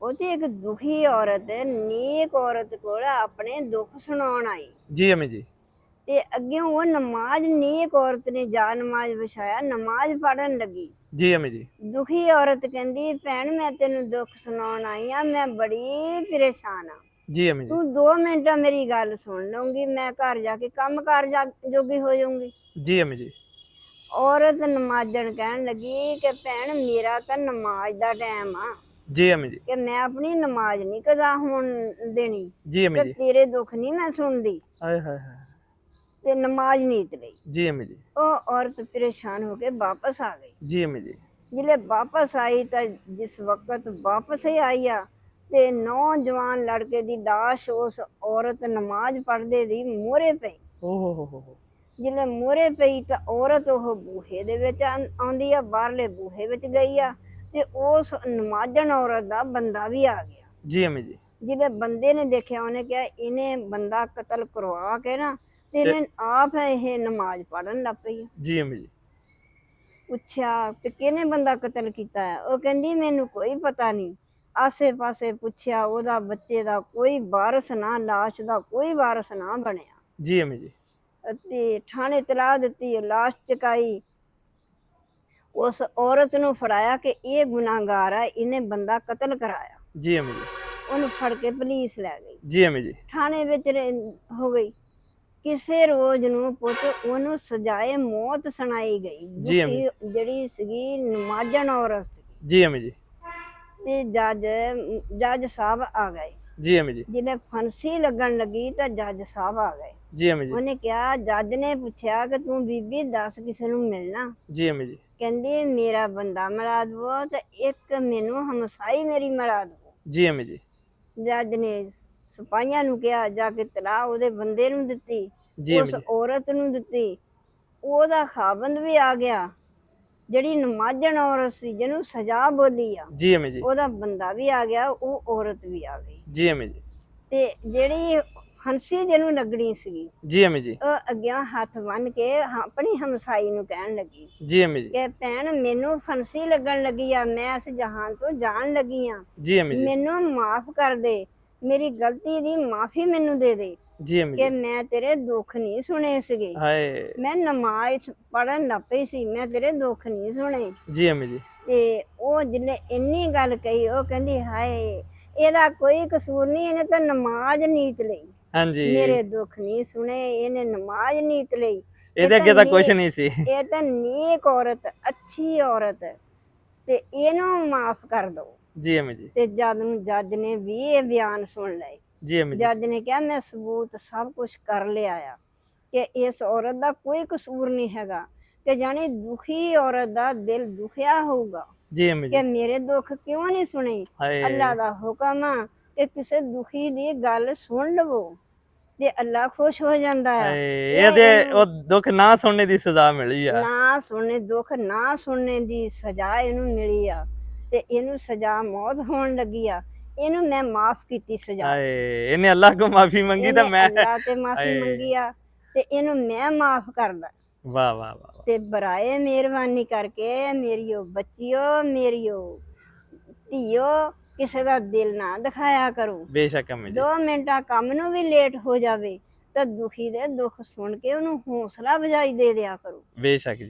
ਉਹ ਤੇ ਇੱਕ ਦੁਖੀ ਔਰਤ ਨੇਕ ਔਰਤ ਕੋਲ ਆਪਣੇ ਦੁੱਖ ਸੁਣਾਉਣ ਆਈ ਜੀ ਅਮੀ ਜੀ। ਤੇ ਅੱਗੇ ਉਹ ਨਮਾਜ਼ ਨੇਕ ਔਰਤ ਨੇ ਜਾ ਨਮਾਜ਼ ਵਿਛਾਇਆ ਨਮਾਜ਼ ਪੜਨ ਲੱਗੀ। ਜੀ ਅਮੀ ਜੀ। ਦੁਖੀ ਔਰਤ ਕਹਿੰਦੀ ਭੈਣ ਮੈਂ ਤੈਨੂੰ ਦੁੱਖ ਸੁਣਾਉਣ ਆਈ ਆ, ਮੈਂ ਬੜੀ ਪਰੇਸ਼ਾਨ ਆ। ਜੀ ਅਮੀ ਜੀ। ਤੂੰ 2 ਮਿੰਟਾਂ ਮੇਰੀ ਗੱਲ ਸੁਣ ਲਊਂਗੀ, ਮੈਂ ਘਰ ਜਾ ਕੇ ਕੰਮ ਕਾਰ ਜੋਗੀ ਹੋ ਜਾਊਂਗੀ। ਜੀ ਅਮੀ ਜੀ। ਔਰਤ ਨਮਾਜ਼ਣ ਕਹਿਣ ਲੱਗੀ ਕਿ ਭੈਣ ਮੇਰਾ ਤਾਂ ਨਮਾਜ਼ ਦਾ ਟਾਈਮ ਆ ਜੀ ਅਮੀ ਜੀ। ਕਿ ਮੈਂ ਆਪਣੀ ਨਮਾਜ਼ ਨਹੀਂ ਕਜ਼ਾ ਹੋਣ ਦੇਣੀ ਜੀ ਅਮੀ ਤੇ ਜੀ। ਤੇਰੇ ਦੁੱਖ ਨਹੀਂ ਮੈਂ ਸੁਣਦੀ ਹਾਏ ਹਾਏ ਹਾਏ। ਤੇ ਨਮਾਜ਼ ਨੀਤ ਲਈ। ਜੀ ਅਮੀ ਜੀ। ਉਹ ਔਰਤ ਪਰੇਸ਼ਾਨ ਹੋ ਕੇ ਵਾਪਸ ਆ ਗਈ। ਜੀ ਅਮੀ ਜੀ। ਜਿਲੇ ਵਾਪਸ ਆਈ ਤਾਂ ਜਿਸ ਵਕਤ ਵਾਪਸ ਹੀ ਆਈ ਆ ਤੇ ਨੌਜਵਾਨ ਲੜਕੇ ਦੀ ਲਾਸ਼ ਉਸ ਔਰਤ ਨਮਾਜ਼ ਪੜ੍ਹਦੇ ਦੀ ਮੂਹਰੇ ਪਈ। ਓਹ ਜਿਲੇ ਮੂਹਰੇ ਪਈ ਤਾਂ ਔਰਤ ਉਹ ਬੂਹੇ ਦੇ ਵਿੱਚ ਆਉਂਦੀ ਆ, ਬਾਹਰਲੇ ਬੂਹੇ ਵਿੱਚ ਗਈ ਆ ਤੇ ਉਸ ਨਮਾਜ਼ਣ ਔਰਤ ਦਾ ਬੰਦਾ ਵੀ ਆ ਗਿਆ। ਜੀ ਅਮੀ ਜੀ। ਜਿਹਦੇ ਬੰਦੇ ਨੇ ਦੇਖਿਆ ਉਹਨੇ ਕਿਹਾ ਇਹਨੇ ਬੰਦਾ ਕਤਲ ਕਰਵਾ ਕੇ ਨਾ ਤੇ ਇਹਨੇ ਆਪ ਇਹ ਨਮਾਜ਼ ਪੜ੍ਹਨ ਲੱਗ ਪਈ। ਜੀ ਅਮੀ ਜੀ। ਪੁੱਛਿਆ ਕਿ ਕਿਹਨੇ ਬੰਦਾ ਕਤਲ ਕੀਤਾ ਹੈ, ਉਹ ਕਹਿੰਦੀ ਮੈਨੂੰ ਕੋਈ ਪਤਾ ਨਹੀਂ। ਆਸੇ ਪਾਸੇ ਪੁੱਛਿਆ, ਉਹਦਾ ਬੱਚੇ ਦਾ ਕੋਈ ਵਾਰਸ ਨਾ, ਲਾਸ਼ ਦਾ ਕੋਈ ਵਾਰਸ ਨਾ ਬਣਿਆ। ਜੀ ਅਮੀ ਜੀ। ਤੇ ਥਾਣੇ ਤਲਾਹ ਦਿੱਤੀ, ਲਾਸ਼ ਚੁਕਾਈ, ਉਸ ਔਰਤ ਨੂੰ ਫੜਾਇਆ ਕਿ ਇਹ ਗੁਨਾਹਗਾਰ ਹੈ, ਇਹਨੇ ਬੰਦਾ ਕਤਲ ਕਰਾਇਆ। ਜੀ ਅਮੀ ਜੀ। ਉਹਨੂੰ ਫੜ ਕੇ ਪੁਲਿਸ ਲੈ ਗਈ, ਜੀ ਅਮੀ ਜੀ। ਥਾਣੇ ਵਿੱਚ ਹੋ ਗਈ। ਕਿਸੇ ਰੋਜ਼ ਨੂੰ ਪੁੱਤ ਉਹਨੂੰ ਸਜ਼ਾਏ ਮੌਤ ਸੁਣਾਈ ਗਈ। ਜੀ ਅਮੀ। ਜਿਹੜੀ ਸੀਗੀ ਨਮਾਜ਼ਣ ਔਰਤ ਜੀ ਅਮੀ ਜੀ। ਤੇ ਜੱਜ ਸਾਹਿਬ ਆ ਗਏ। ਜੀ ਅਮੀ ਜੀ। ਜਿਹਨੇ ਫਾਂਸੀ ਲੱਗਣ ਲੱਗੀ ਤਾਂ ਜੱਜ ਸਾਹਿਬ ਆ ਗਏ। ਜੀ ਅਮੀ ਜੀ। ਉਹਨੇ ਕਿਹਾ, ਜੱਜ ਨੇ ਪੁੱਛਿਆ ਕਿ ਤੂੰ ਬੀਬੀ ਦੱਸ ਕਿਸੇ ਨੂੰ ਮਿਲਣਾ? ਜੀ ਅਮੀ ਜੀ। ਕਹਿੰਦੀ ਮੇਰਾ ਬੰਦਾ ਮਿਲਾ ਦਵੋ ਤੇ ਇੱਕ ਮੈਨੂੰ ਹਮਸਾਈ ਮੇਰੀ ਮਿਲਾ ਦਵੋ। ਜੀ ਅਮੀ ਜੀ। ਜੱਜ ਨੇ ਸਿਪਾਹੀਆਂ ਨੂੰ ਕਿਹਾ, ਜਾ ਕੇ ਤਲਾਹ ਉਹਦੇ ਬੰਦੇ ਨੂੰ ਦਿੱਤੀ, ਉਸ ਔਰਤ ਨੂੰ ਦਿੱਤੀ। ਉਹਦਾ ਖਾਵੰਦ ਵੀ ਆ ਗਿਆ, ਜਿਹੜੀ ਨਮਾਜ਼ਣ ਔਰਤ ਸੀ ਜਿਹਨੂੰ ਸਜ਼ਾ ਬੋਲੀ ਆ। ਜੀ ਅਮੀ ਜੀ। ਉਹਦਾ ਬੰਦਾ ਵੀ ਆ ਗਿਆ, ਉਹ ਔਰਤ ਵੀ ਆ ਗਈ। ਜੀ ਅਮੀ ਜੀ। ਤੇ ਜਿਹੜੀ ਫਾਂਸੀ ਜਿਹਨੂੰ ਲੱਗਣੀ ਸੀਗੀ, ਜੀ ਅਮੀ ਜੀ। ਉਹ ਅੱਗਿਓਂ ਹੱਥ ਬੰਨ ਕੇ ਆਪਣੀ ਹਮਸਾਈ ਨੂੰ ਕਹਿਣ ਲੱਗੀ ਜੀ ਅਮੀ ਜੀ। ਕਿ ਭੈਣ ਮੈਨੂੰ ਫਾਂਸੀ ਲੱਗਣ ਲੱਗੀ ਆ, ਮੈਂ ਇਸ ਜਹਾਨ ਤੋਂ ਜਾਣ ਲੱਗੀ ਆ, ਜੀ ਅਮੀ ਜੀ। ਮੈਨੂੰ ਮਾਫ ਕਰ ਦੇ, ਮੇਰੀ ਗਲਤੀ ਦੀ ਮਾਫੀ ਮੈਨੂੰ ਦੇ ਦੇ ਜੀ ਅਮੀ ਕਿ ਜੀ। ਮੈਂ ਤੇਰੇ ਦੁੱਖ ਨਹੀਂ ਸੁਣੇ ਸੀਗੇ। ਹਾਏ। ਮੈਂ ਨਮਾਜ਼ ਪੜਨ ਲੱਗ ਪਈ ਸੀ, ਮੈਂ ਤੇਰੇ ਦੁੱਖ ਨਹੀਂ ਸੁਣੇ। ਜੀ ਅਮੀ ਜੀ। ਤੇ ਉਹ ਜਿਹਨੇ ਇੰਨੀ ਗੱਲ ਕਹੀ, ਉਹ ਕਹਿੰਦੀ ਹਾਏ ਇਹਦਾ ਕੋਈ ਕਸੂਰ ਨਹੀਂ, ਇਹਨੇ ਤਾਂ ਨਮਾਜ਼ ਨੀਤ ਲਈ, ਹਾਂਜੀ। ਮੇਰੇ ਦੁੱਖ ਨਹੀਂ ਸੁਣੇ, ਇਹਨੇ ਨਮਾਜ਼ ਨੀਤ ਲਈ। ਇਹਦੇ ਅੱਗੇ ਤਾਂ ਕੁਛ ਨਹੀਂ ਸੀ। ਇਹ ਤਾਂ ਨੇਕ ਔਰਤ, ਅੱਛੀ ਔਰਤ, ਤੇ ਇਹਨੂੰ ਮਾਫ ਕਰ ਦੋ। ਜੀ ਅਮੀ ਜੀ। ਤੇ ਜਦ ਨੂੰ ਜੱਜ ਨੇ ਵੀ ਇਹ ਬਿਆਨ ਸੁਣ ਲਏ, ਜੀ ਅਮੀ ਜੀ। ਜੱਜ ਨੇ ਕਿਹਾ ਮੈਂ ਸਬੂਤ ਸਭ ਕੁਝ ਕਰ ਲਿਆ ਆ ਕਿ ਇਸ ਔਰਤ ਦਾ ਕੋਈ ਕਸੂਰ ਨਹੀਂ ਹੈਗਾ, ਕਿ ਜਾਣੀ ਦੁਖੀ ਔਰਤ ਦਾ ਦਿਲ ਦੁਖਿਆ ਹੋਊਗਾ ਜੀ ਅਮੀ ਕਿ ਜੀ। ਮੇਰੇ ਦੁੱਖ ਕਿਉਂ ਨਹੀਂ ਸੁਣੇ। ਹਾਏ। ਅੱਲਾ ਦਾ ਹੁਕਮ ਆ ਕਿ ਕਿਸੇ ਦੁਖੀ ਦੀ ਗੱਲ ਸੁਣ ਲਵੋ ਤੇ ਅੱਲਾ ਖੁਸ਼ ਹੋ ਜਾਂਦਾ ਹੈ। ਹਾਏ, ਇਹਦੇ ਉਹ ਦੁੱਖ ਨਾ ਸੁਣਨੇ ਦੀ ਸਜ਼ਾ ਮਿਲੀ ਆ। ਨਾ ਸੁਣਨੇ, ਦੁੱਖ ਨਾ ਸੁਣਨੇ ਦੀ ਸਜ਼ਾ ਇਹਨੂੰ ਮਿਲੀ ਆ ਤੇ ਇਹਨੂੰ ਸਜ਼ਾ ਮੌਤ ਹੋਣ ਲੱਗੀ ਆ। ਇਹਨੂੰ ਮੈਂ ਮਾਫ ਕੀਤੀ ਸਜ਼ਾ। ਹਾਏ, ਇਹਨੇ ਅੱਲਾਹ ਕੋ ਮਾਫੀ ਮੰਗੀ ਤਾਂ ਮੈਂ ਅੱਲਾ ਤੇ ਮਾਫੀ ਮੰਗੀ ਆ ਤੇ ਇਹਨੂੰ ਮੈਂ ਮਾਫ ਕਰਦਾ। ਵਾਹ ਵਾਹ ਵਾਹ। ਤੇ ਬਰਾਏ ਮਿਹਰਬਾਨੀ ਕਰਕੇ ਮੇਰੀਓ ਬੱਚਿਓ, ਮੇਰੀਓ ਧੀਓ, ਕਿਸੇ ਦਾ ਦਿਲ ਨਾ ਦਿਖਾਇਆ ਕਰੋ। ਬੇਸ਼ੱਕ ਅਮੀ ਜੀ। 2 ਮਿੰਟਾਂ ਕੰਮ ਨੂੰ ਵੀ ਲੇਟ ਹੋ ਜਾਵੇ ਤਾਂ ਦੁਖੀ ਦੇ ਦੁੱਖ ਸੁਣ ਕੇ ਉਹਨੂੰ ਹੌਸਲਾ ਅਫਜ਼ਾਈ ਦੇ ਦਿਆ ਕਰੋ। ਬੇਸ਼ੱਕ ਜੀ।